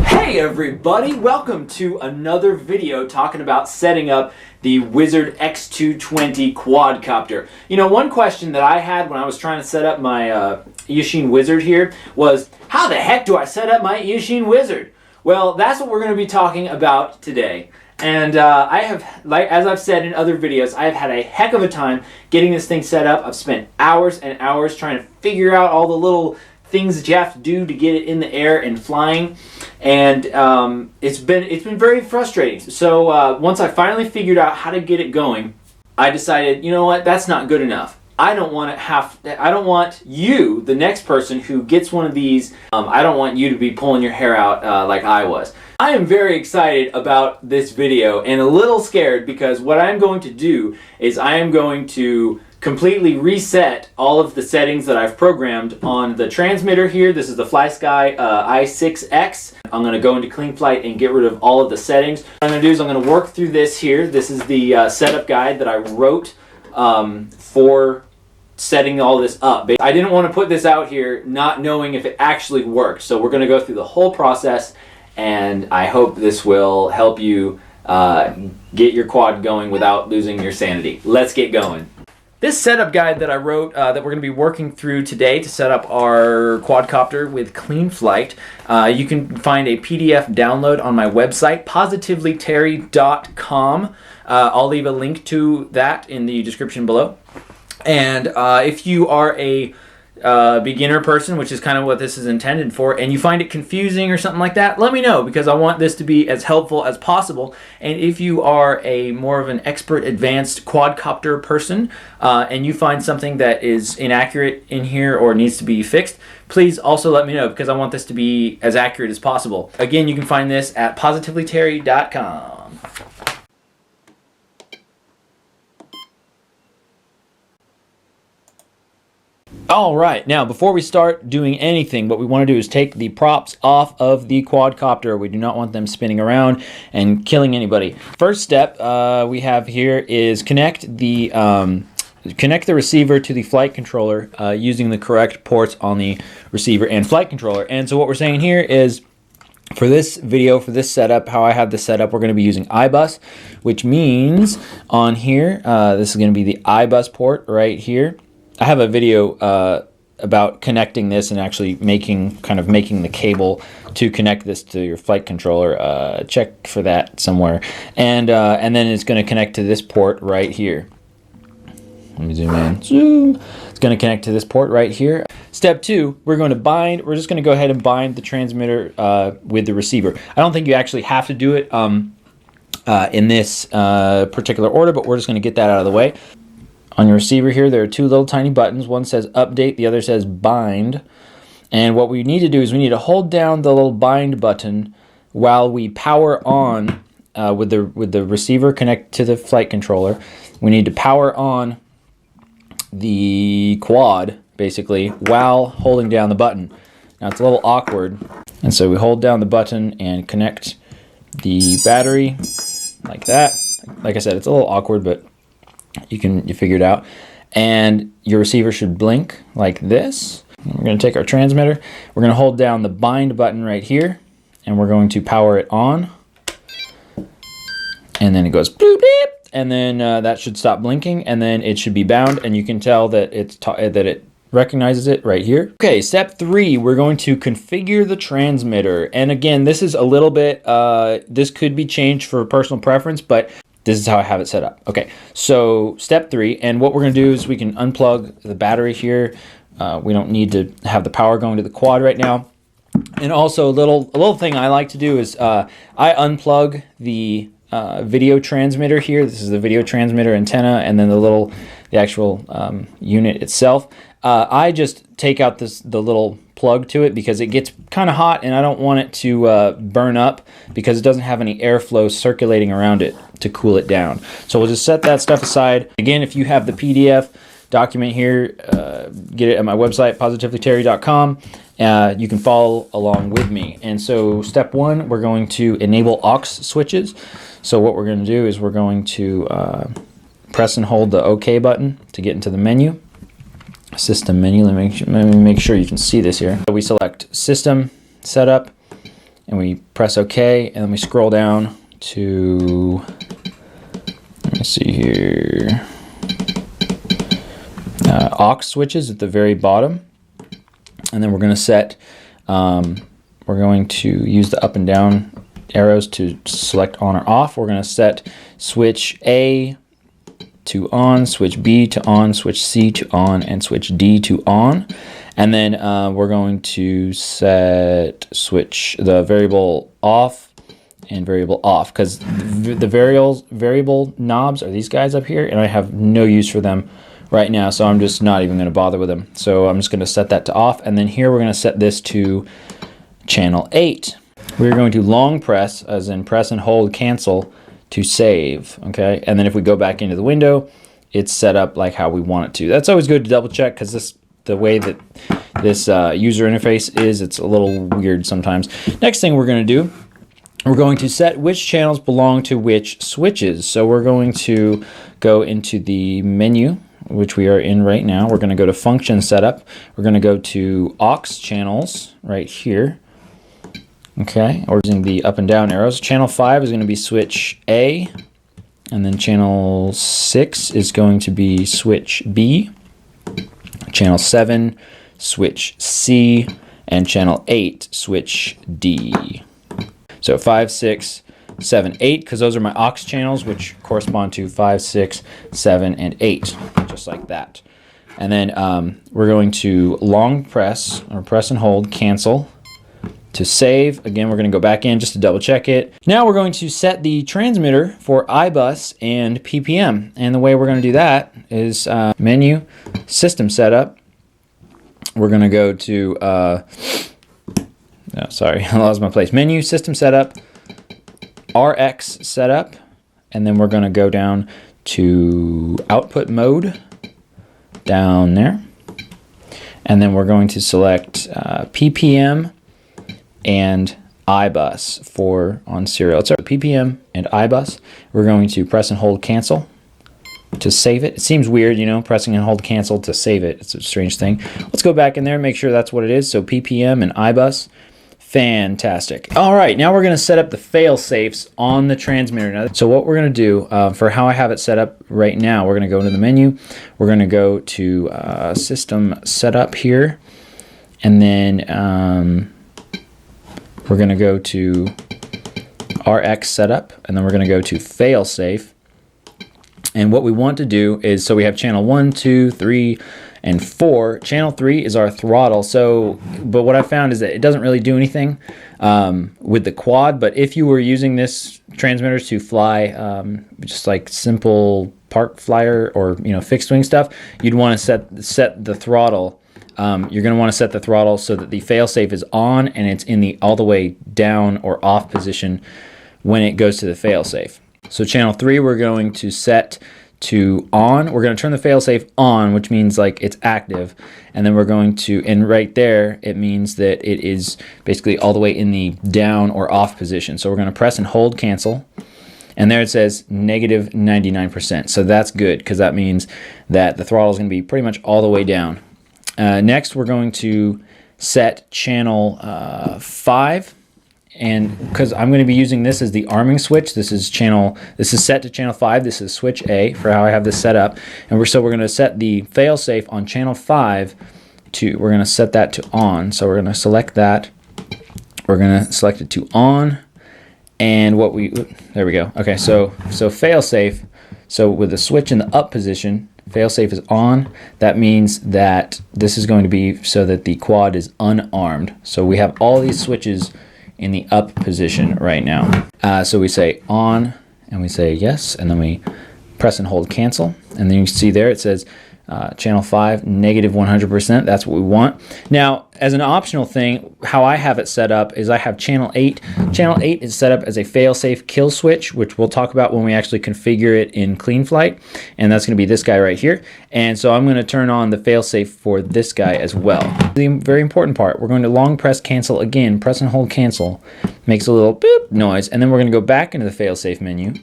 Hey everybody, welcome to another video talking about setting up the Wizard X220 quadcopter. You know, one question that I had when I was trying to set up my Yashin Wizard here was, how the heck do I set up my Yashin Wizard? Well, that's what we're going to be talking about today. And I have, as I've said in other videos, I have had a heck of a time getting this thing set up. I've spent hours and hours trying to figure out all the little things that you have to do to get it in the air and flying, and it's been very frustrating. So once I finally figured out how to get it going, I decided, you know what, that's not good enough. I don't want you, the next person who gets one of these, I don't want you to be pulling your hair out like I was. I am very excited about this video and a little scared because what I'm going to do is I am going to completely reset all of the settings that I've programmed on the transmitter here. This is the Flysky i6X. I'm going to go into Cleanflight and get rid of all of the settings. What I'm going to do is I'm going to work through this here. This is the setup guide that I wrote for setting all this up. I didn't want to put this out here not knowing if it actually worked. So we're going to go through the whole process, and I hope this will help you get your quad going without losing your sanity. Let's get going. This setup guide that I wrote that we're going to be working through today to set up our quadcopter with Cleanflight, you can find a PDF download on my website, positivelyterry.com. I'll leave a link to that in the description below. And if you are a beginner person, which is kind of what this is intended for, and you find it confusing or something like that, let me know, because I want this to be as helpful as possible. And if you are a more of an expert advanced quadcopter person and you find something that is inaccurate in here or needs to be fixed, please also let me know, because I want this to be as accurate as possible. Again, you can find this at positivelyterry.com. All right, now before we start doing anything, what we want to do is take the props off of the quadcopter. We do not want them spinning around and killing anybody. First step we have here is connect the receiver to the flight controller using the correct ports on the receiver and flight controller. And so what we're saying here is, for this video, for this setup, how I have this set up, we're going to be using iBus, which means on here, this is going to be the iBus port right here. I have a video about connecting this and actually making the cable to connect this to your flight controller. Check for that somewhere. And then it's going to connect to this port right here. Let me zoom in. Zoom. It's going to connect to this port right here. Step 2, we're just going to go ahead and bind the transmitter with the receiver. I don't think you actually have to do it in this particular order, but we're just going to get that out of the way. On your receiver here, there are two little tiny buttons. One says update, the other says bind. And what we need to do is we need to hold down the little bind button while we power on with the receiver connect to the flight controller. We need to power on the quad, basically, while holding down the button. Now it's a little awkward. And so we hold down the button and connect the battery like that. Like I said, it's a little awkward, but you figure it out. And your receiver should blink like this. We're going to take our transmitter. We're going to hold down the bind button right here, and we're going to power it on. And then it goes bloop, beep, and then that should stop blinking, and then it should be bound, and you can tell that it recognizes it right here. Okay, step 3, we're going to configure the transmitter. And again, this is a little bit, this could be changed for personal preference, but this is how I have it set up. Okay, so step 3, and what we're going to do is we can unplug the battery here. We don't need to have the power going to the quad right now. And also a little thing I like to do is I unplug the video transmitter here. This is the video transmitter antenna, and then the actual unit itself. I just take out the little plug to it because it gets kind of hot, and I don't want it to burn up because it doesn't have any airflow circulating around it to cool it down. So we'll just set that stuff aside. Again, if you have the PDF document here, get it at my website, positivelyterry.com. You can follow along with me. And so step 1, we're going to enable aux switches. So what we're going to do is we're going to press and hold the OK button to get into the menu. System menu. Let me make sure you can see this here. So we select System, Setup, and we press OK, and then we scroll down to, let me see here, aux switches at the very bottom. And then we're going to set, we're going to use the up and down arrows to select on or off. We're going to set switch A to on, switch B to on, switch C to on, and switch D to on. And then we're going to set switch the variable off and variable off, because the variable knobs are these guys up here, and I have no use for them right now, so I'm just not even going to bother with them. So I'm just going to set that to off, and then here we're going to set this to channel 8. We're going to long press, as in press and hold cancel, to save. Okay, and then if we go back into the window, it's set up like how we want it to. That's always good to double check, because the way that this user interface is, it's a little weird sometimes. Next thing we're going to do, we're going to set which channels belong to which switches. So we're going to go into the menu, which we are in right now. We're going to go to function setup. We're going to go to aux channels right here. Okay, we're using the up and down arrows. Channel 5 is going to be switch A, and then channel 6 is going to be switch B. Channel 7, switch C, and channel 8, switch D. So 5, 6, 7, 8, because those are my aux channels, which correspond to 5, 6, 7, and 8, just like that. And then we're going to long press, or press and hold, cancel, to save. Again, we're going to go back in just to double check it. Now we're going to set the transmitter for iBus and PPM. And the way we're going to do that is menu, system setup. We're going to go to, sorry, I lost my place. Menu, system setup, RX setup, and then we're going to go down to output mode down there. And then we're going to select PPM and iBus for on serial. It's our PPM and iBus. We're going to press and hold cancel to save it. It seems weird, you know, pressing and hold cancel to save it. It's a strange thing. Let's go back in there and make sure that's what it is. So PPM and iBus. Fantastic. All right, now we're going to set up the fail safes on the transmitter. Now, so what we're going to do for how I have it set up right now, we're going to go into the menu. We're going to go to system setup here, and then we're going to go to RX setup, and then we're going to go to Failsafe. And what we want to do is, so we have channel 1, 2, 3, and 4. Channel 3 is our throttle. So, but what I found is that it doesn't really do anything with the quad. But if you were using this transmitter to fly just like simple park flyer or fixed wing stuff, you'd want to set the throttle. You're going to want to set the throttle so that the failsafe is on and it's in the all the way down or off position when it goes to the failsafe. So channel 3 we're going to set to on. We're going to turn the failsafe on, which means like it's active, and then we're going to, and right there it means that it is basically all the way in the down or off position. So we're going to press and hold cancel, and there it says negative 99%. So that's good, because that means that the throttle is going to be pretty much all the way down. Next we're going to set channel 5, and because I'm going to be using this as the arming switch, this is set to channel 5. This is switch A for how I have this set up, and we're going to set the failsafe on channel 5 to, we're going to set that to on. So we're going to select that. We're going to select it to on, and there we go. Okay, so failsafe. So with the switch in the up position, failsafe is on. That means that this is going to be so that the quad is unarmed. So we have all these switches in the up position right now. So we say on, and we say yes, and then we press and hold cancel, and then you can see there it says channel 5 negative 100%. That's what we want. Now, as an optional thing, how I have it set up is I have channel 8. Channel 8 is set up as a failsafe kill switch, which we'll talk about when we actually configure it in Cleanflight, and that's going to be this guy right here. And so I'm going to turn on the failsafe for this guy as well. The very important part, we're going to long press cancel again. Press and hold cancel makes a little boop noise, and then we're going to go back into the failsafe menu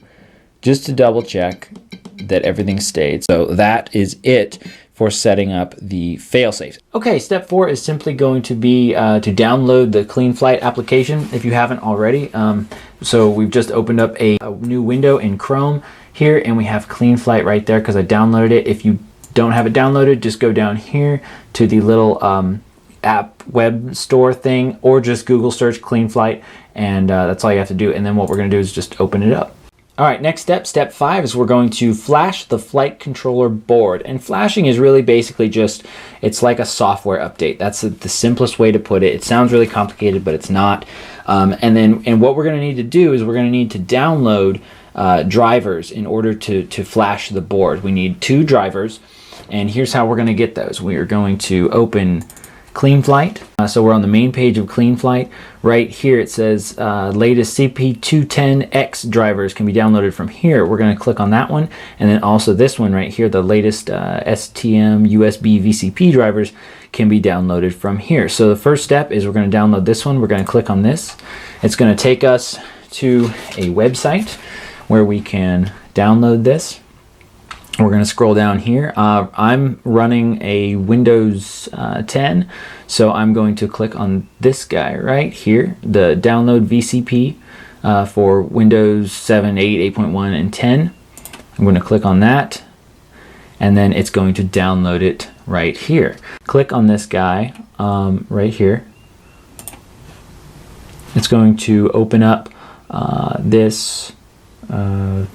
just to double check that everything stayed. So that is it for setting up the failsafe. Okay, step 4 is simply going to be to download the Cleanflight application if you haven't already. So we've just opened up a new window in Chrome here, and we have Cleanflight right there because I downloaded it. If you don't have it downloaded, just go down here to the little app web store thing, or just Google search Cleanflight, and that's all you have to do. And then what we're going to do is just open it up. All right, next step, step 5, is we're going to flash the flight controller board. And flashing is really basically just, it's like a software update. That's the simplest way to put it. It sounds really complicated, but it's not. And what we're going to need to do is we're going to need to download drivers in order to flash the board. We need 2 drivers, and here's how we're going to get those. We are going to open Cleanflight. So we're on the main page of Cleanflight. Right here it says latest CP210X drivers can be downloaded from here. We're going to click on that one, and then also this one right here, the latest STM USB VCP drivers can be downloaded from here. So the first step is we're going to download this one. We're going to click on this. It's going to take us to a website where we can download this. We're going to scroll down here. I'm running a Windows 10, so I'm going to click on this guy right here, the download VCP for Windows 7, 8, 8.1, and 10. I'm going to click on that, and then it's going to download it right here. Click on this guy right here. It's going to open up this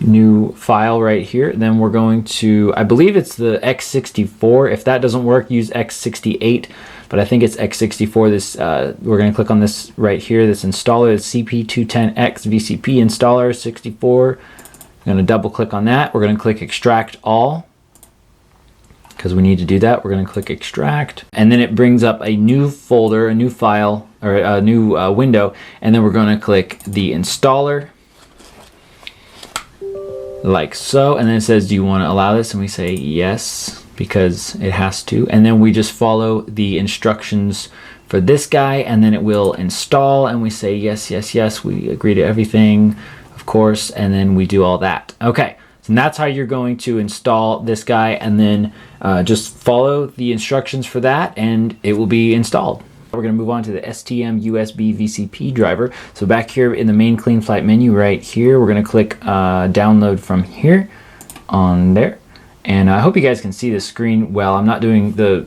new file right here. Then we're going to, I believe it's the X64. If that doesn't work, use X68, but I think it's X64. This we're going to click on this right here, this installer, the CP210X VCP installer 64. I'm going to double click on that. We're going to click extract all because we need to do that. We're going to click extract, and then it brings up a new folder, a new file, or a new window, and then we're going to click the installer like so, and then it says, do you want to allow this? And we say yes, because it has to, and then we just follow the instructions for this guy, and then it will install, and we say yes, yes, yes, we agree to everything, of course, and then we do all that. Okay, so that's how you're going to install this guy, and then just follow the instructions for that, and it will be installed. We're going to move on to the STM USB VCP driver. So back here in the main Cleanflight menu right here, we're going to click download from here on there. And I hope you guys can see the screen well. I'm not doing the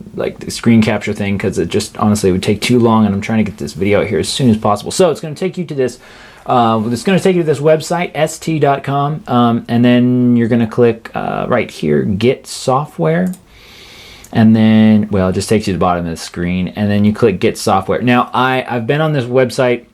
screen capture thing because it just honestly would take too long, and I'm trying to get this video out here as soon as possible. So it's going to take you to this website, st.com, and then you're going to click right here, get software. And then, well, it just takes you to the bottom of the screen, and then you click get software. Now, I've been on this website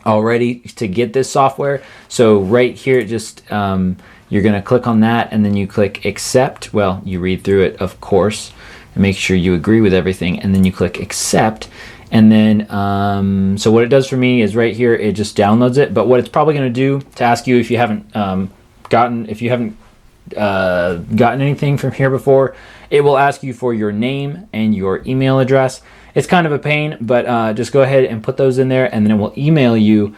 already to get this software. So right here, it just you're going to click on that, and then you click accept. Well, you read through it, of course, and make sure you agree with everything, and then you click accept. And then, so what it does for me is right here, it just downloads it. But what it's probably going to do to ask you if you haven't gotten anything from here before, it will ask you for your name and your email address. It's kind of a pain, but just go ahead and put those in there, and then it will email you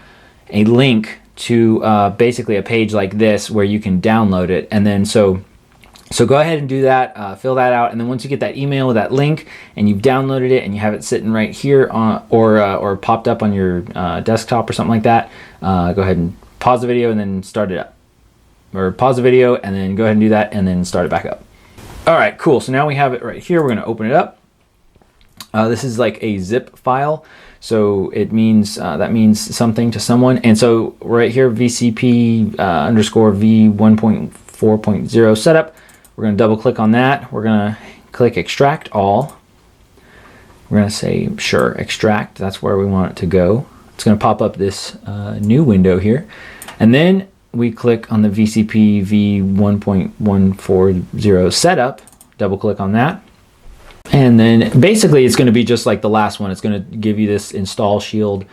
a link to basically a page like this where you can download it. And then so go ahead and do that, fill that out, and then once you get that email with that link and you've downloaded it and you have it sitting right here on, or popped up on your desktop or something like that, go ahead and pause the video and then start it up. Or pause the video and then go ahead and do that and then start it back up. All right, cool. So now we have it right here. We're going to open it up. This is like a zip file, so it means that means something to someone. And so right here, VCP underscore v1.4.0 setup. We're going to double click on that. We're going to click extract all. We're going to say sure, extract. That's where we want it to go. It's going to pop up this new window here, and then we click on the VCP v1.140 setup, double click on that, and then basically it's going to be just like the last one. It's going to give you this install shield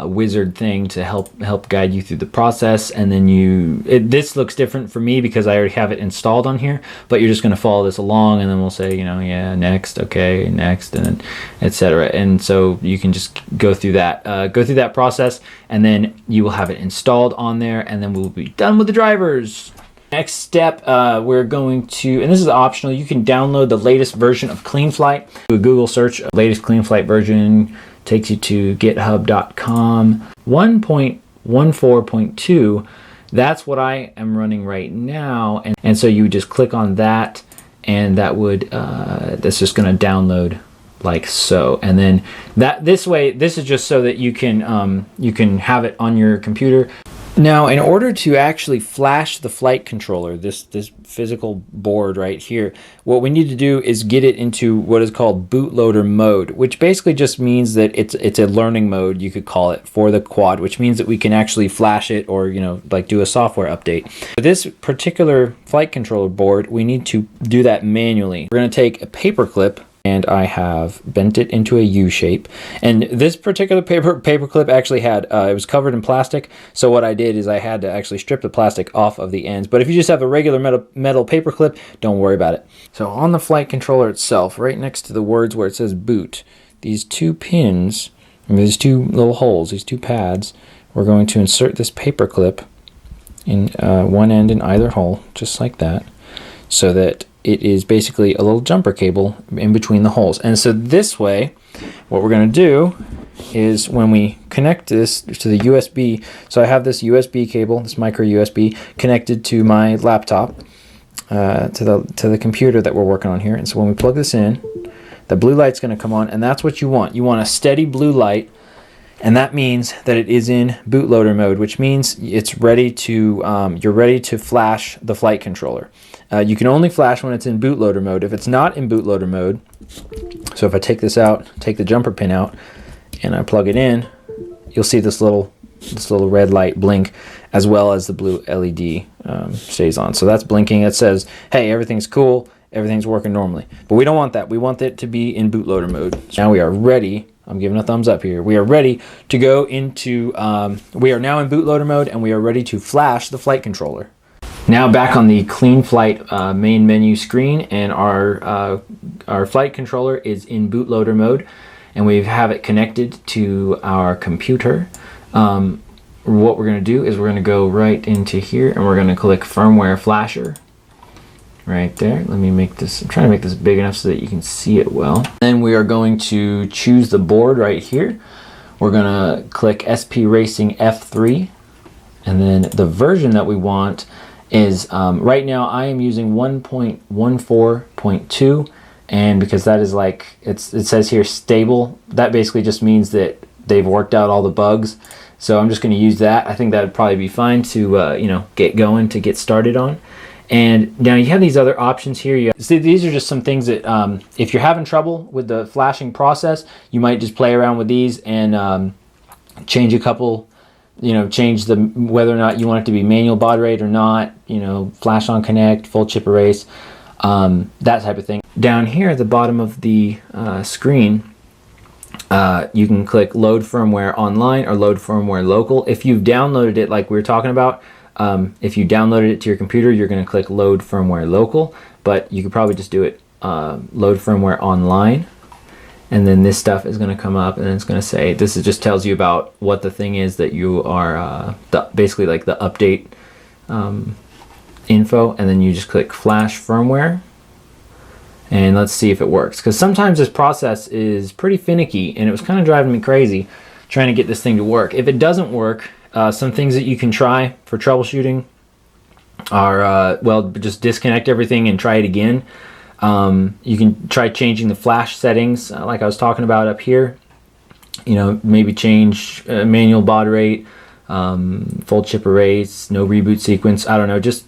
wizard thing to help guide you through the process, and then this looks different for me because I already have it installed on here, but you're just going to follow this along, and then we'll say, yeah, next, okay, next, and then etc. And so you can just go through that process, and then you will have it installed on there, and then we'll be done with the drivers. Next step, we're going to, and this is optional, you can download the latest version of Cleanflight. Do a Google search, latest Cleanflight version takes you to github.com 1.14.2. That's what I am running right now. And so you would just click on that, and that would, that's just going to download like so. And then this way, this is just so that you can have it on your computer. Now, in order to actually flash the flight controller, this physical board right here, what we need to do is get it into what is called bootloader mode, which basically just means that it's a learning mode, you could call it, for the quad, which means that we can actually flash it or, you know, like do a software update. For this particular flight controller board, we need to do that manually. We're going to take a paper clip, and I have bent it into a U shape. And this particular paper clip actually had, it was covered in plastic. So what I did is I had to actually strip the plastic off of the ends. But if you just have a regular metal paper clip, don't worry about it. So on the flight controller itself, right next to the words where it says boot, these two pins, these two little holes, these two pads, we're going to insert this paper clip in one end in either hole, just like that, so that it is basically a little jumper cable in between the holes. And so this way, what we're going to do is when we connect this to the USB, so I have this USB cable, this micro USB, connected to my laptop, to the computer that we're working on here. And so when we plug this in, the blue light's going to come on, and that's what you want. You want a steady blue light, and that means that it is in bootloader mode, which means it's ready to, you're ready to flash the flight controller. You can only flash when it's in bootloader mode. If it's not in bootloader mode, so if I take this out, take the jumper pin out, and I plug it in, you'll see this little red light blink, as well as the blue LED stays on. So that's blinking. It says, hey, everything's cool, everything's working normally. But we don't want that. We want it to be in bootloader mode. So now we are ready. I'm giving a thumbs up here. We are ready to go into, we are now in bootloader mode, and we are ready to flash the flight controller. Now back on the Cleanflight main menu screen, and our flight controller is in bootloader mode, and we have it connected to our computer. What we're going to do is we're going to go right into here, and we're going to click firmware flasher right there. Let me make this, I'm trying to make this big enough so that you can see it well. Then we are going to choose the board right here. We're going to click SP Racing F3, and then the version that we want is, right now I am using 1.14.2, and because that is like, it says here stable, that basically just means that they've worked out all the bugs. So I'm just going to use that. I think that would probably be fine to, you know, get going, to get started on. And now you have these other options here. See, these are just some things that, if you're having trouble with the flashing process, you might just play around with these and change a couple, you know, change the whether or not you want it to be manual baud rate or not, you know, flash on connect, full chip erase, that type of thing. Down here at the bottom of the screen, you can click load firmware online or load firmware local. If you've downloaded it like we were talking about, if you downloaded it to your computer, you're going to click load firmware local, but you could probably just do it load firmware online. And then this stuff is going to come up, and it's going to say, this is just tells you about what the thing is that you are, basically like the update info, and then you just click flash firmware, and let's see if it works. Because sometimes this process is pretty finicky, and it was kind of driving me crazy trying to get this thing to work. If it doesn't work, some things that you can try for troubleshooting are, well, just disconnect everything and try it again. You can try changing the flash settings, like I was talking about up here. You know, maybe change manual baud rate, full chip erase, no reboot sequence. I don't know, just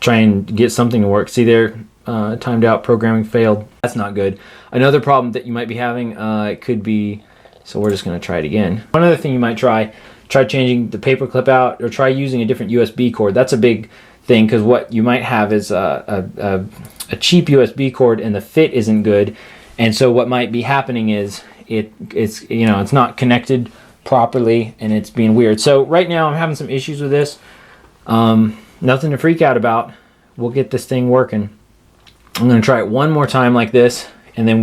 try and get something to work. See there, timed out, programming failed. That's not good. Another problem that you might be having, it could be, so we're just going to try it again. One other thing you might try changing the paper clip out, or try using a different USB cord. That's a big thing, because what you might have is a cheap USB cord and the fit isn't good, and so what might be happening is it's you know, it's not connected properly and it's being weird. So right now I'm having some issues with this. Nothing to freak out about. We'll get this thing working. I'm going to try it one more time like this, and then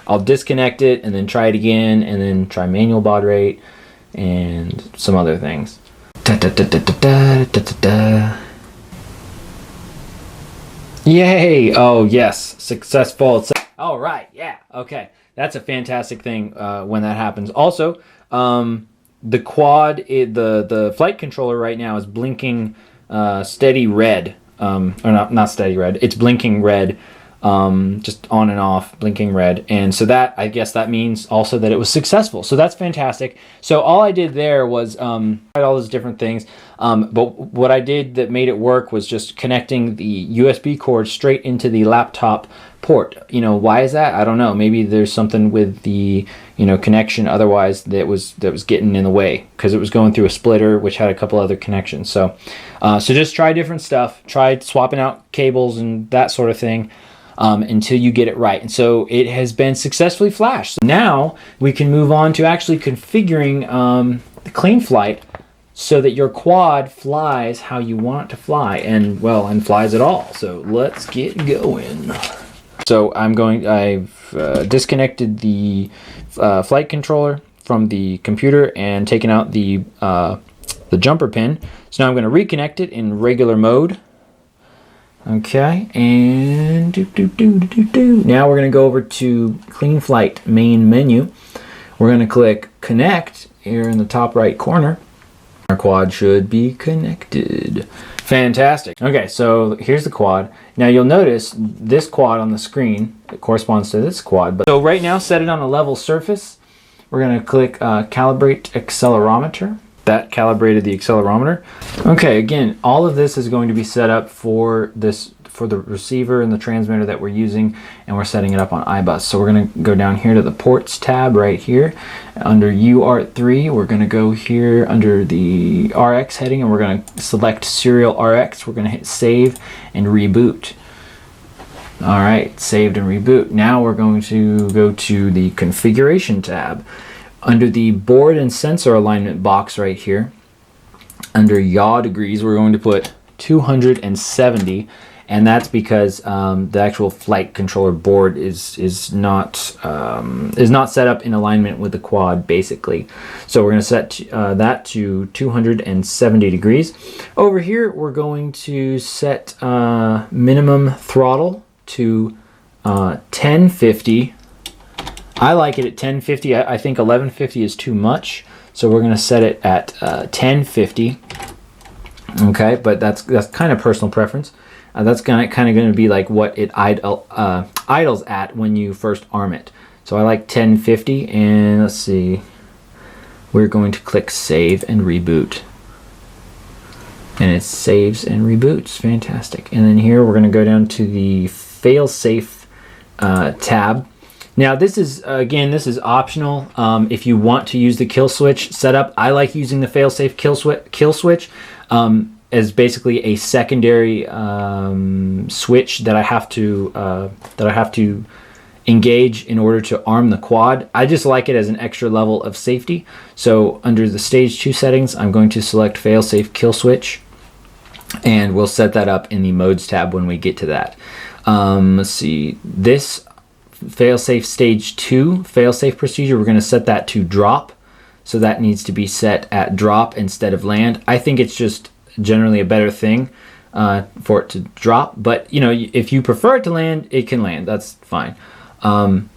I'll disconnect it and then try it again, and then try manual baud rate and some other things. Yay! Oh yes, successful. All right, yeah, okay. That's a fantastic thing when that happens. Also, the quad, the flight controller right now is blinking steady red, or not steady red. It's blinking red, just on and off, blinking red. And so that, I guess that means also that it was successful. So that's fantastic. So all I did there was tried all those different things. But what I did that made it work was just connecting the USB cord straight into the laptop port. You know, why is that? I don't know. Maybe there's something with the, you know, connection otherwise that was getting in the way, because it was going through a splitter which had a couple other connections. So so just try different stuff. Try swapping out cables and that sort of thing until you get it right. And so it has been successfully flashed. So now we can move on to actually configuring the Cleanflight so that your quad flies how you want it to fly, and well, and flies at all. So let's get going. So I've disconnected the flight controller from the computer and taken out the jumper pin. So now I'm going to reconnect it in regular mode. Okay, and now we're going to go over to Cleanflight main menu. We're going to click connect here in the top right corner. Our quad should be connected. Fantastic. Okay, so here's the quad. Now you'll notice this quad on the screen, it corresponds to this quad. But so right now, set it on a level surface. We're going to click calibrate accelerometer. That calibrated the accelerometer. Okay, again, all of this is going to be set up for the receiver and the transmitter that we're using, and we're setting it up on iBus. So we're going to go down here to the ports tab right here. Under UART3, we're going to go here under the RX heading, and we're going to select serial RX. We're going to hit save and reboot. All right, saved and reboot. Now we're going to go to the configuration tab. Under the board and sensor alignment box right here, under yaw degrees, we're going to put 270, and that's because the actual flight controller board is not set up in alignment with the quad, basically. So we're going to set that to 270 degrees. Over here, we're going to set minimum throttle to 1050. I like it at 1050. I think 1150 is too much, so we're going to set it at 1050. Okay, but that's kind of personal preference. That's kind of going to be like what it idles at when you first arm it. So I like 1050, and let's see. We're going to click save and reboot. And it saves and reboots. Fantastic. And then here we're going to go down to the Failsafe tab. Now this is, again, this is optional. If you want to use the kill switch setup, I like using the Failsafe kill switch as basically a secondary switch that I have to engage in order to arm the quad. I just like it as an extra level of safety. So under the stage 2 settings, I'm going to select Failsafe kill switch, and we'll set that up in the modes tab when we get to that. Let's see, this Failsafe stage 2 failsafe procedure, we're going to set that to drop. So that needs to be set at drop instead of land. I think it's just generally a better thing for it to drop, but you know, if you prefer it to land, it can land. That's fine. And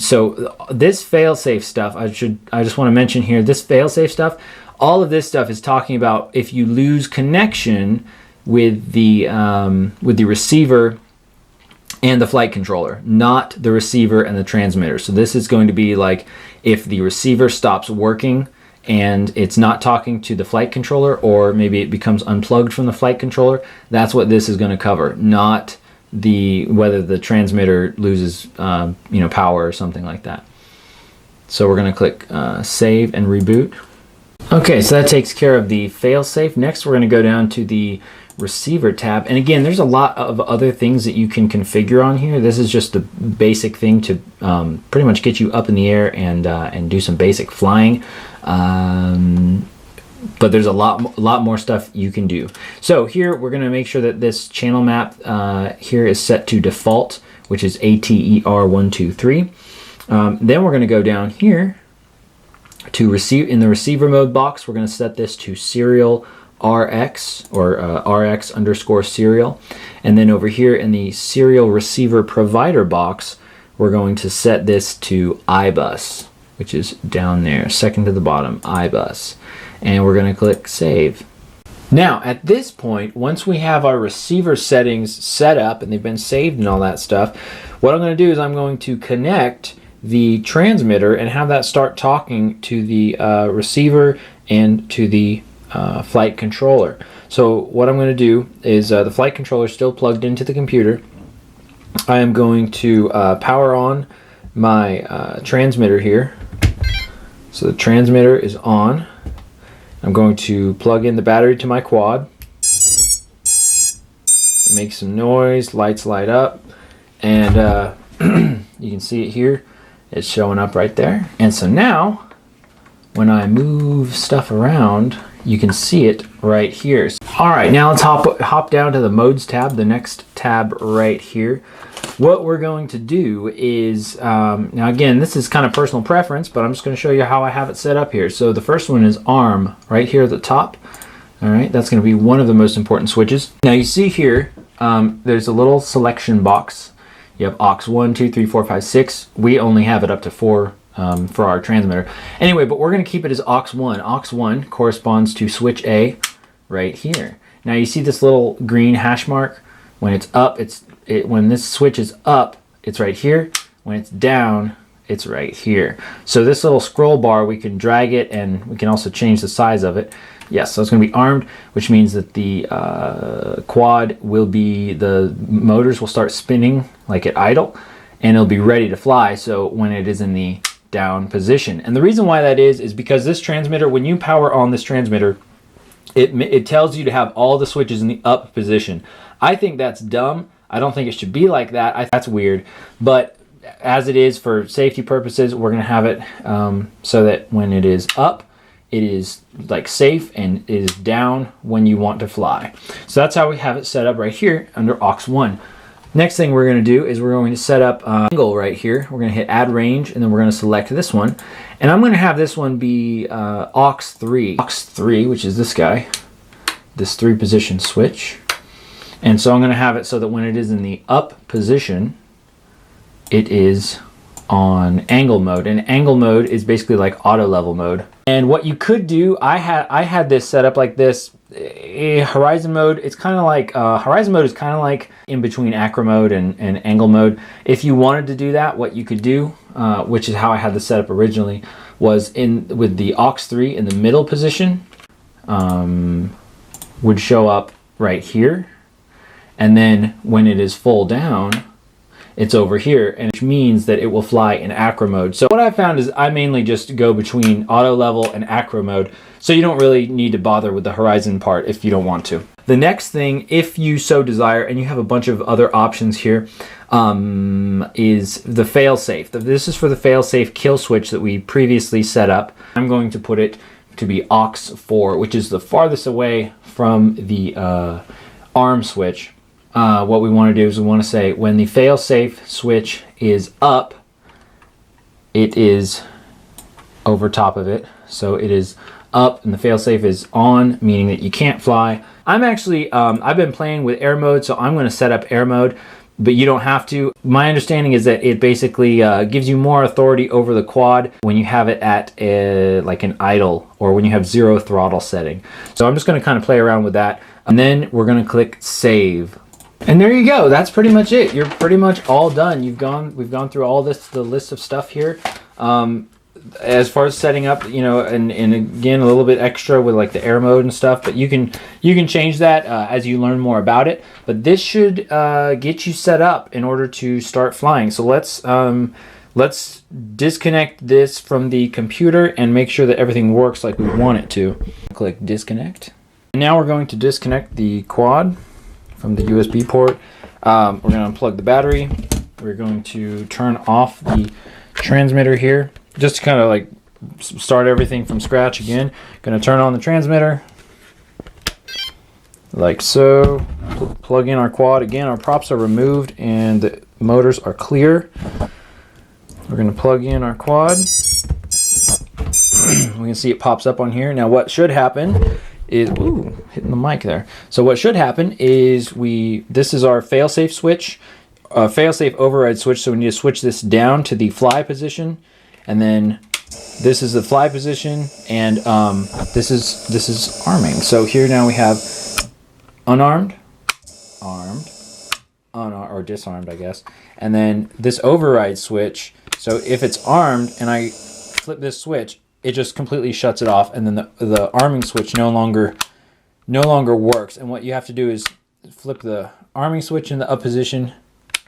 so this failsafe stuff, I just want to mention here, this failsafe stuff, all of this stuff is talking about if you lose connection with the receiver and the flight controller, not the receiver and the transmitter. So this is going to be like if the receiver stops working and it's not talking to the flight controller, or maybe it becomes unplugged from the flight controller. That's what this is going to cover, not whether the transmitter loses power or something like that. So we're going to click save and reboot. Okay, so that takes care of the failsafe. Next, we're going to go down to the receiver tab, and again, there's a lot of other things that you can configure on here. This is just the basic thing to pretty much get you up in the air and do some basic flying. But there's a lot more stuff you can do. So here we're going to make sure that this channel map here is set to default, which is ATER123. Then we're going to go down here to receive in the receiver mode box. We're going to set this to serial RX or RX underscore serial. And then over here in the serial receiver provider box, we're going to set this to iBus, which is down there, second to the bottom, iBus. And we're going to click save. Now, at this point, once we have our receiver settings set up and they've been saved and all that stuff, what I'm going to do is I'm going to connect the transmitter and have that start talking to the receiver and to the flight controller. So what I'm going to do is the flight controller is still plugged into the computer. I am going to power on my transmitter here. So the transmitter is on. I'm going to plug in the battery to my quad. Make some noise, lights light up, and you can see it here. It's showing up right there. And so now, when I move stuff around, you can see it right here. All right, now let's hop down to the modes tab, the next tab right here. What we're going to do is, now again, this is kind of personal preference, but I'm just going to show you how I have it set up here. So the first one is ARM right here at the top. All right, that's going to be one of the most important switches. Now you see here, there's a little selection box. You have aux 1, 2, 3, 4, 5, 6. We only have it up to 4 for our transmitter. Anyway, but we're going to keep it as aux 1. Aux 1 corresponds to switch A right here. Now you see this little green hash mark? When it's up, when this switch is up, it's right here. When it's down, it's right here. So this little scroll bar, we can drag it and we can also change the size of it. Yes, so it's going to be armed, which means that the quad will be, the motors will start spinning like at idle, and it'll be ready to fly. So when it is in the down position. And the reason why that is because this transmitter, when you power on this transmitter, it tells you to have all the switches in the up position. I think that's dumb. I don't think it should be like that. That's weird. But as it is for safety purposes, we're going to have it so that when it is up, it is like safe, and it is down when you want to fly. So that's how we have it set up right here under aux 1. Next thing we're going to do is we're going to set up angle right here. We're going to hit add range, and then we're going to select this one. And I'm going to have this one be aux 3. Aux 3, which is this guy, this 3 position switch. And so I'm going to have it so that when it is in the up position, it is on angle mode. And angle mode is basically like auto level mode. And what you could do, I had this set up like this. Horizon mode, it's kind of like horizon mode is kind of like in between acro mode and angle mode. If you wanted to do that, what you could do, which is how I had this set up originally, was with the aux 3 in the middle position, would show up right here, and then when it is full down, it's over here, and which means that it will fly in acro mode. So what I found is I mainly just go between auto level and acro mode, so you don't really need to bother with the horizon part if you don't want to. The next thing, if you so desire, and you have a bunch of other options here, is the failsafe. This is for the failsafe kill switch that we previously set up. I'm going to put it to be aux 4, which is the farthest away from the ARM switch. What we want to do is we want to say when the failsafe switch is up, it is over top of it. So it is up and the failsafe is on, meaning that you can't fly. I'm actually, I've been playing with air mode, so I'm going to set up air mode, but you don't have to. My understanding is that it basically gives you more authority over the quad when you have it at like an idle, or when you have 0 throttle setting. So I'm just going to kind of play around with that, and then we're going to click save. And there you go. That's pretty much it. You're pretty much all done. We've gone through all this, the list of stuff here. As far as setting up, you know, and again, a little bit extra with like the air mode and stuff, but you can change that as you learn more about it. But this should get you set up in order to start flying. So let's disconnect this from the computer and make sure that everything works like we want it to. Click disconnect. And now we're going to disconnect the quad from the USB port. We're going to unplug the battery. We're going to turn off the transmitter here, just to kind of like start everything from scratch again. Going to turn on the transmitter like so. Plug in our quad. Again, our props are removed and the motors are clear. We're going to plug in our quad. We can see it pops up on here. Now what should happen is, ooh, hitting the mic there. So what should happen is this is our failsafe switch, failsafe override switch. So we need to switch this down to the fly position, and then this is the fly position, and this is arming. So here now we have unarmed, armed, unarmed, or disarmed, I guess, and then this override switch. So if it's armed and I flip this switch, it just completely shuts it off, and then the arming switch no longer works. And what you have to do is flip the arming switch in the up position,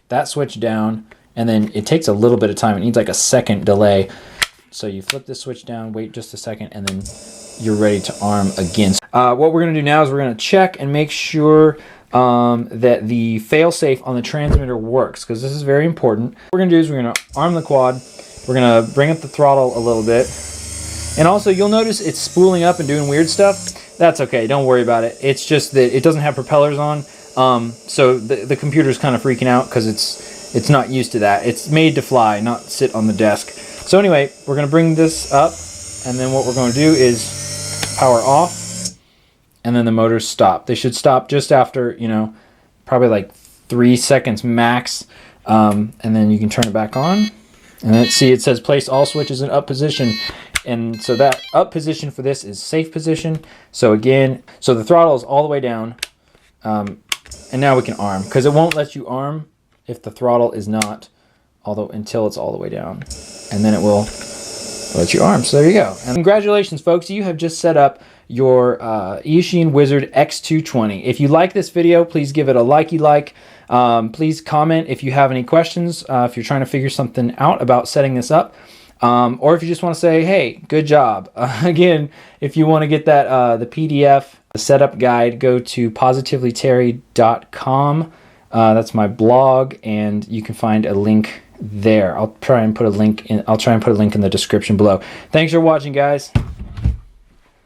that switch down, and then it takes a little bit of time. It needs like a second delay. So you flip the switch down, wait just a second, and then you're ready to arm again. What we're going to do now is we're going to check and make sure that the failsafe on the transmitter works, because this is very important. What we're going to do is we're going to arm the quad. We're going to bring up the throttle a little bit. And also, you'll notice it's spooling up and doing weird stuff. That's okay. Don't worry about it. It's just that it doesn't have propellers on. So the computer's kind of freaking out because it's not used to that. It's made to fly, not sit on the desk. So anyway, we're going to bring this up, and then what we're going to do is power off, and then the motors stop. They should stop just after, probably like 3 seconds max, and then you can turn it back on. And let's see, it says place all switches in up position. And so that up position for this is safe position. So again, so the throttle is all the way down, and now we can arm, because it won't let you arm if the throttle is not, until it's all the way down, and then it will let you arm. So there you go. And congratulations, folks, you have just set up your Eachine Wizard X220. If you like this video, please give it a like. Please comment if you have any questions, if you're trying to figure something out about setting this up. Or if you just want to say, hey, good job. Again, if you want to get that the PDF, the setup guide, go to positivelyterry.com. That's my blog, and you can find a link there. I'll try and put a link in the description below. Thanks for watching, guys.